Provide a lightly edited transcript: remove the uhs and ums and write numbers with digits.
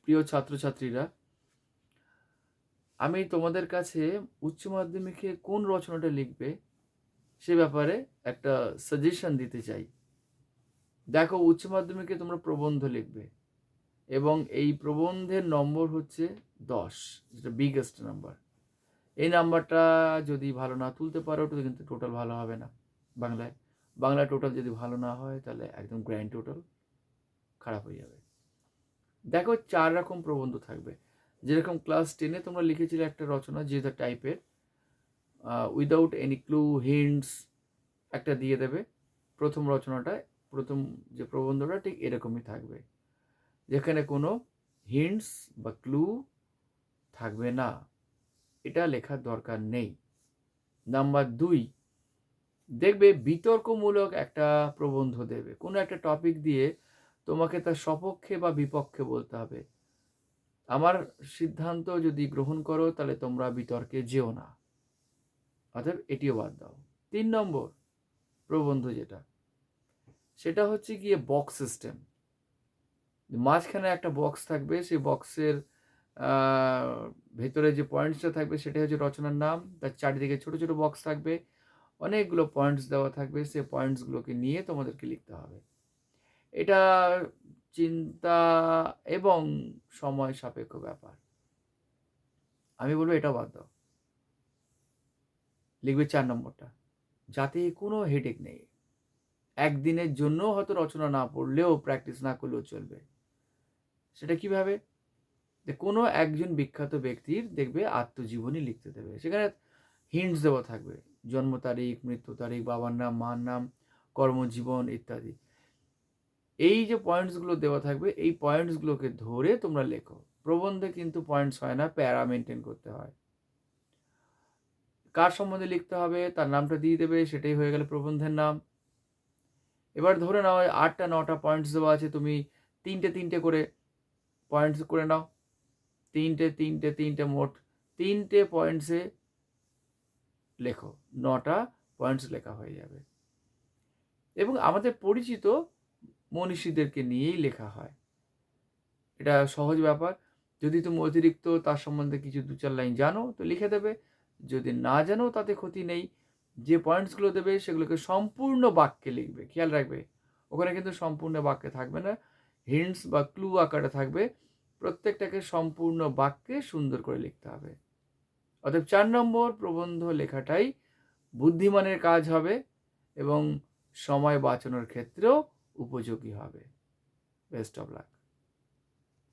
প্রিয় ছাত্রছাত্রীরা, আমি তোমাদের কাছে উচ্চ মাধ্যমিকে কোন রচনাটা লিখবে সে ব্যাপারে একটা সাজেশন দিতে চাই। দেখো, উচ্চ মাধ্যমিকে তোমরা প্রবন্ধ লিখবে এবং এই প্রবন্ধের নম্বর হচ্ছে 10, যেটা বিগেস্ট নাম্বার। এই নাম্বারটা যদি ভালো না তুলতে পারো তো কিন্তু টোটাল ভালো হবে না। বাংলায় টোটাল যদি ভালো না হয় তাহলে একদম গ্র্যান্ড টোটাল খারাপ হয়ে যাবে। দেখো, 4 রকম প্রবন্ধ থাকবে। যেরকম ক্লাস 10-এ তোমরা লিখেছিলে একটা রচনা যে দ্য টাইপের, উইদাউট এনি ক্লু হিন্টস একটা দিয়ে দেবে। প্রথম রচনাটায় প্রথম যে প্রবন্ধটা ঠিক এরকমই থাকবে, যেখানে কোনো হিন্টস বা ক্লু থাকবে না। এটা লেখার দরকার নেই। নাম্বার 2, দেখবে বিতর্কমূলক একটা প্রবন্ধ দেবে। কোনো একটা টপিক দিয়ে তোমাকে তার সপক্ষে বা বিপক্ষে বলতে হবে। আমার সিদ্ধান্ত যদি গ্রহণ করো তাহলে তোমরা বিতর্কে যেও না, অতএব এটিও বাদ দাও। 3 নম্বর প্রবন্ধ যেটা, সেটা হচ্ছে গিয়ে বক্স সিস্টেম। মাঝখানে একটা বক্স থাকবে, সেই বক্সের ভেতরে যে পয়েন্টসটা থাকবে সেটা হচ্ছে রচনার নাম। তার চারিদিকে ছোট ছোট বক্স থাকবে, অনেকগুলো পয়েন্টস দেওয়া থাকবে। সেই পয়েন্টসগুলোকে নিয়ে তোমাদেরকে লিখতে হবে। এটা চিন্তা এবং সময় সাপেক্ষ ব্যাপার। আমি বলবো এটাও বাদ দাও। লিখবে 4 নম্বরটা, যাতে কোনো হেডেক নেই। একদিনের জন্য হয়তো রচনা না পড়লেও, প্র্যাকটিস না করলেও চলবে। সেটা কিভাবে? যে কোনো একজন বিখ্যাত ব্যক্তির দেখবে আত্মজীবনী লিখতে দেবে। সেখানে হিন্টস দেওয়া থাকবে, জন্ম তারিখ, মৃত্যু তারিখ, বাবার নাম, মার নাম, কর্মজীবন ইত্যাদি। এই যে পয়েন্টসগুলো দেওয়া থাকবে, এই পয়েন্টসগুলোকে ধরে তোমরা লেখো। প্রবন্ধে কিন্তু পয়েন্টস হয় না, প্যারা মেনটেন করতে হয়। কার সম্বন্ধে লিখতে হবে তার নামটা দিয়ে দেবে, সেটাই হয়ে গেল প্রবন্ধের নাম। এবার ধরে নাও 8টা 9টা পয়েন্টস দেওয়া আছে, তুমি 3টে করে পয়েন্টস করে নাও। 3টে মোট 3টে পয়েন্টসে লেখো, 9টা পয়েন্টস লেখা হয়ে যাবে। এবং আমাদের পরিচিত মনীষীদেরকে নিয়েই লেখা হয়। এটা সহজ ব্যাপার। যদি তুমি অতিরিক্ত তার সম্বন্ধে কিছু 2-4 লাইন জানো তো লিখে দেবে। যদি না জানো তাতে ক্ষতি নেই। যে পয়েন্টসগুলো দেবে সেগুলোকে সম্পূর্ণ বাক্যে লিখবে। খেয়াল রাখবে, ওখানে কিন্তু সম্পূর্ণ বাক্যে থাকবে না, হিন্টস বা ক্লু আকারে থাকবে। প্রত্যেকটাকে সম্পূর্ণ বাক্যে সুন্দর করে লিখতে হবে। অতএব 4 নম্বর প্রবন্ধ লেখাটাই বুদ্ধিমানের কাজ হবে এবং সময় বাঁচানোর ক্ষেত্রেও উপযোগী হবে। Best of luck.